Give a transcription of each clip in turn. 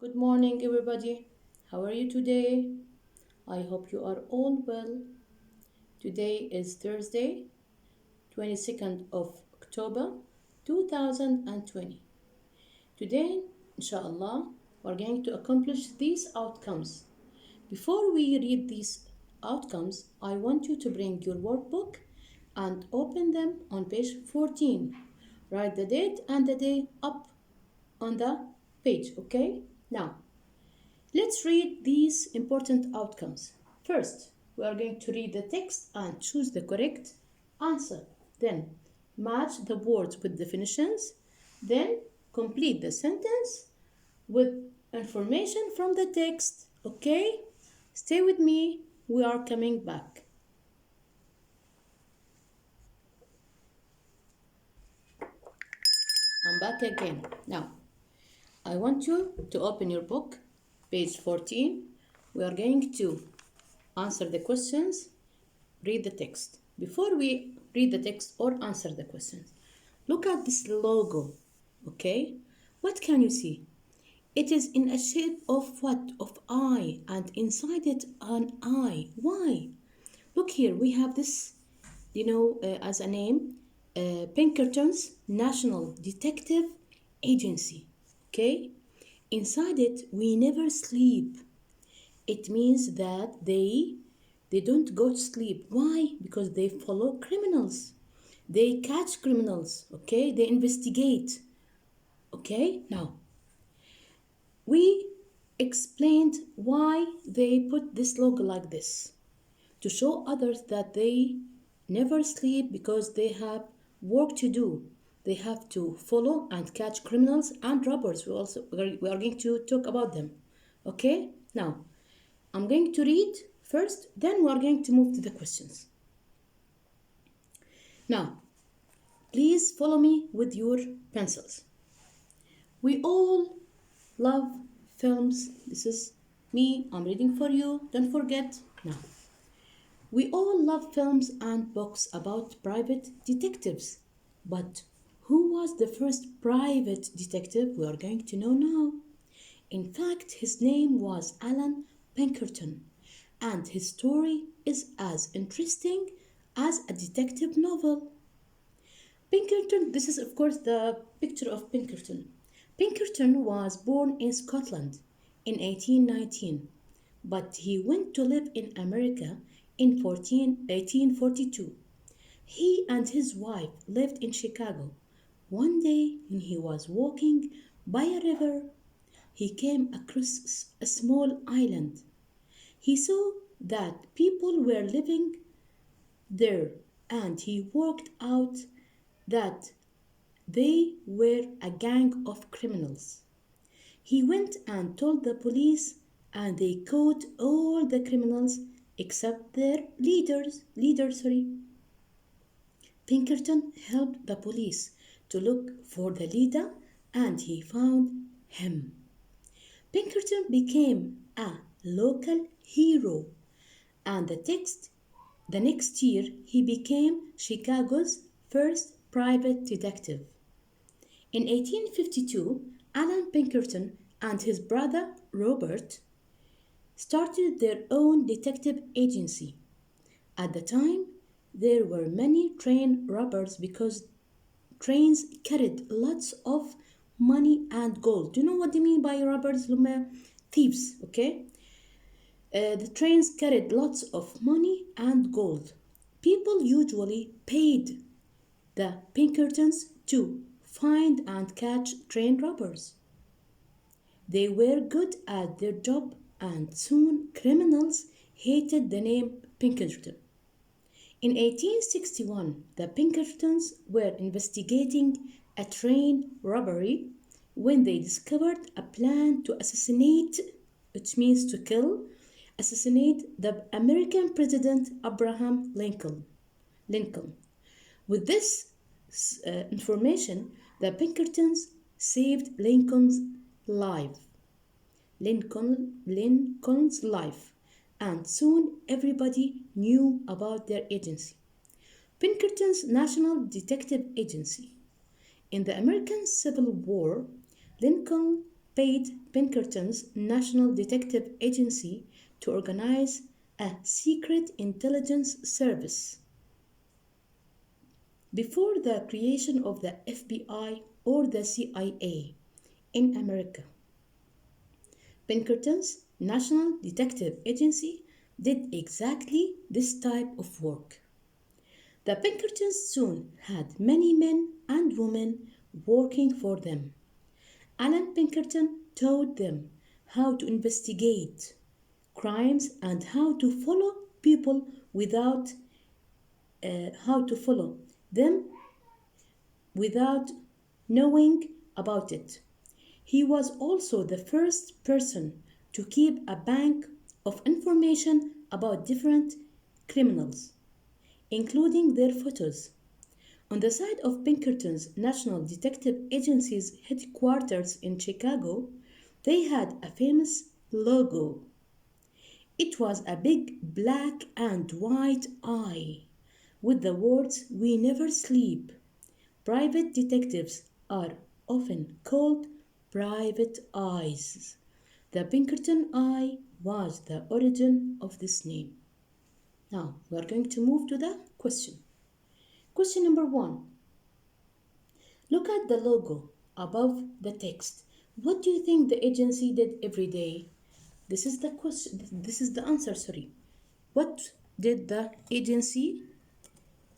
Good morning, everybody. How are you today? I hope you are all well. Today is Thursday, 22nd of October 2020. Today, inshallah, we're going to accomplish these outcomes. Before we read these outcomes, I want you to bring your workbook and open them on page 14. Write the date and the day up on the page, okay? Now, let's read these important outcomes. First, we are going to read the text and choose the correct answer. Then, match the words with definitions. Then, complete the sentence with information from the text. Okay? Stay with me. We are coming back. I'm back again. Now, I want you to open your book, page 14. We are going to answer the questions, read the text. Before we read the text or answer the questions, look at this logo, okay? What can you see? It is in a shape of what? Of eye, and inside it an eye. Why? Look here, we have this, as a name, Pinkerton's National Detective Agency, okay? Inside it, we never sleep. It means that they don't go to sleep. Why? Because they follow criminals. They catch criminals, okay? They investigate. Okay? Now, we explained why they put this logo like this. To show others that they never sleep because they have work to do. They have to follow and catch criminals and robbers. We are going to talk about them. Okay? Now, I'm going to read first, then we are going to move to the questions. Now, please follow me with your pencils. We all love films. This is me. I'm reading for you. Don't forget. Now, we all love films and books about private detectives. But who was the first private detective? We are going to know now. In fact, his name was Alan Pinkerton, and his story is as interesting as a detective novel. Pinkerton, this is of course the picture of Pinkerton. Pinkerton was born in Scotland in 1819, but he went to live in America in 1842. He and his wife lived in Chicago. One day, when he was walking by a river, he came across a small island. He saw that people were living there, and he worked out that they were a gang of criminals. He went and told the police, and they caught all the criminals except their leader. Pinkerton helped the police to look for the leader, and he found him. Pinkerton became a local hero, and the next year he became Chicago's first private detective. In 1852, Alan Pinkerton and his brother Robert started their own detective agency. At the time, there were many train robbers because trains carried lots of money and gold. Do you know what they mean by robbers? Thieves, okay? The trains carried lots of money and gold. People usually paid the Pinkertons to find and catch train robbers. They were good at their job, and soon criminals hated the name Pinkerton. In 1861, the Pinkertons were investigating a train robbery when they discovered a plan to assassinate, which means to kill, assassinate the American President Abraham Lincoln. With this information, the Pinkertons saved life. Lincoln's life, and soon everybody knew about their agency. Pinkerton's National Detective Agency. In the American Civil War, Lincoln paid Pinkerton's National Detective Agency to organize a secret intelligence service. Before the creation of the FBI or the CIA in America, Pinkerton's National Detective Agency did exactly this type of work. The Pinkertons soon had many men and women working for them. Alan Pinkerton taught them how to investigate crimes and how to follow people without how to follow them without knowing about it. He was also the first person to keep a bank of information about different criminals, including their photos. On the side of Pinkerton's National Detective Agency's headquarters in Chicago, they had a famous logo. It was a big black and white eye with the words, "We never sleep." Private detectives are often called private eyes. The Pinkerton eye was the origin of this name. Now we are going to move to the question. Question number 1. Look at the logo above the text. What do you think the agency did every day? This is the question. This is the answer, sorry. What did the agency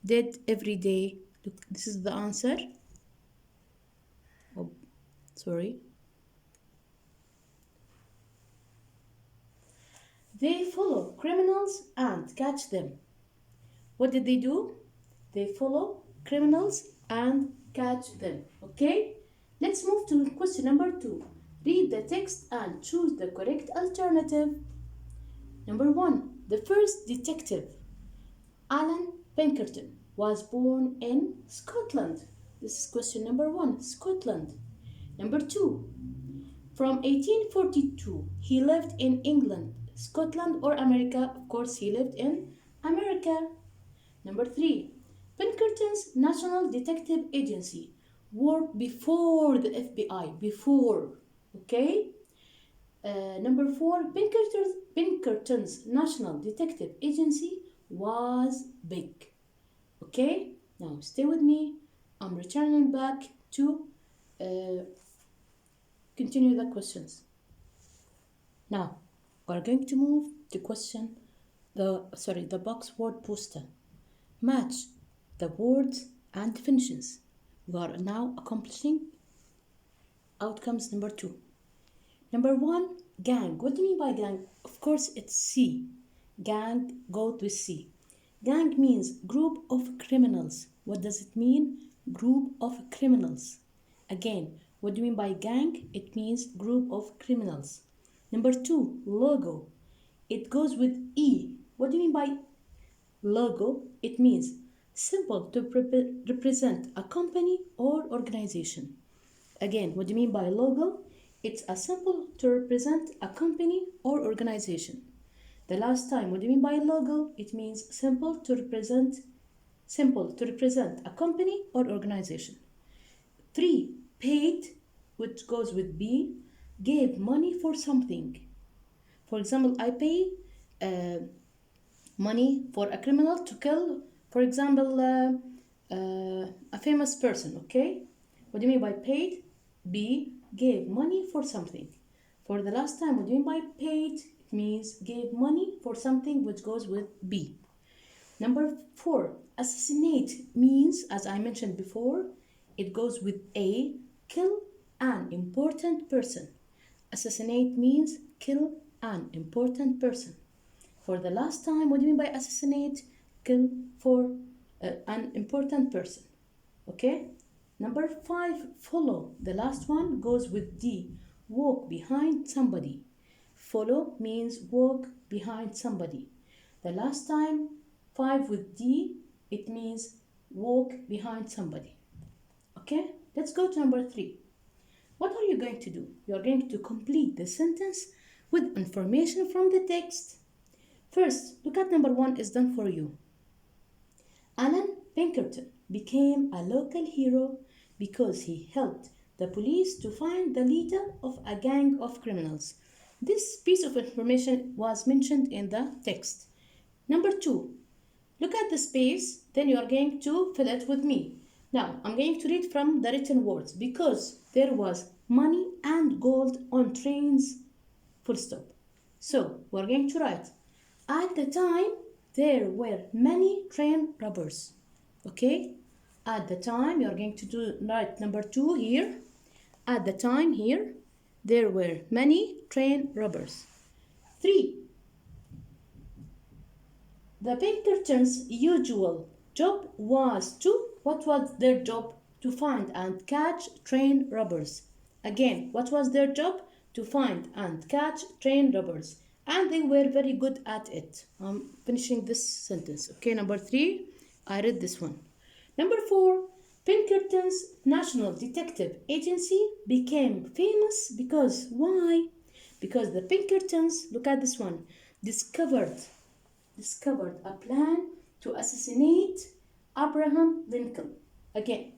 did every day? Look, this is the answer. Oh, sorry. They follow criminals and catch them. What did they do? They follow criminals and catch them. Okay? Let's move to question number 2. Read the text and choose the correct alternative. Number 1. The first detective, Alan Pinkerton, was born in Scotland. This is question number 1, Scotland. Number 2. From 1842, he lived in England, Scotland, or America. Of course, he lived in America. Number 3. Pinkerton's National Detective Agency worked before the FBI. Before. Okay? Number 4. Pinkerton's National Detective Agency was big. Okay? Now stay with me. I'm returning back to continue the questions. Now we're going to move to the box word poster. Match the words and definitions. We are now accomplishing outcomes number 2. Number 1, gang. What do you mean by gang? Of course, it's C. Gang goes with C. Gang means group of criminals. What does it mean? Group of criminals. Again, what do you mean by gang? It means group of criminals. Number 2, logo. It goes with E. What do you mean by logo? It means symbol to represent a company or organization. Again, what do you mean by logo? It's a symbol to represent a company or organization. The last time, what do you mean by logo? It means symbol to represent a company or organization. 3, paid, which goes with B, gave money for something. For example, I pay money for a criminal to kill, for example, a famous person, okay? What do you mean by paid? B, gave money for something. For the last time, what do you mean by paid? It means gave money for something, which goes with B. Number 4, assassinate means, as I mentioned before, it goes with A, kill an important person. Assassinate means kill an important person. For the last time, what do you mean by assassinate? Kill for an important person. Okay? Number 5, follow. The last one goes with D, walk behind somebody. Follow means walk behind somebody. The last time, 5 with D, it means walk behind somebody. Okay? Let's go to number 3. What are you going to do? You are going to complete the sentence with information from the text. First, look at number 1 is done for you. Alan Pinkerton became a local hero because he helped the police to find the leader of a gang of criminals. This piece of information was mentioned in the text. Number 2, look at the space, then you are going to fill it with me. Now, I'm going to read from the written words because there was money and gold on trains, full stop. So, we're going to write, at the time, there were many train robbers. Okay? At the time, you're going to write number 2 here. At the time here, there were many train robbers. 3. The Pinkertons' usual job was to, what was their job? To find and catch train robbers. Again, what was their job? To find and catch train robbers. And they were very good at it. I'm finishing this sentence. Okay, number 3, I read this one. Number 4, Pinkerton's National Detective Agency became famous because, why? Because the Pinkertons, look at this one, discovered a plan to assassinate Abraham Lincoln. Again,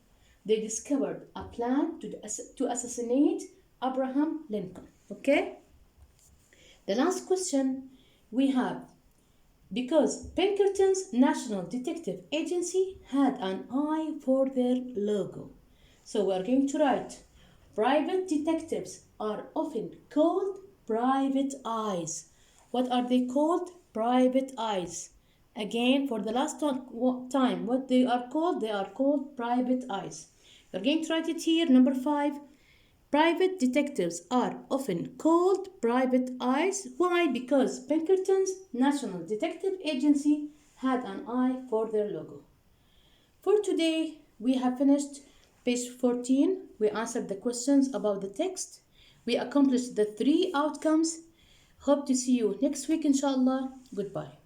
they discovered a plan to assassinate Abraham Lincoln. Okay? The last question we have, because Pinkerton's National Detective Agency had an eye for their logo. So we are going to write, private detectives are often called private eyes. What are they called? Private eyes. Again, for the last time, what they are called private eyes. We are going to write it here, number 5. Private detectives are often called private eyes. Why? Because Pinkerton's National Detective Agency had an eye for their logo. For today, we have finished page 14. We answered the questions about the text. We accomplished the 3 outcomes. Hope to see you next week, inshallah. Goodbye.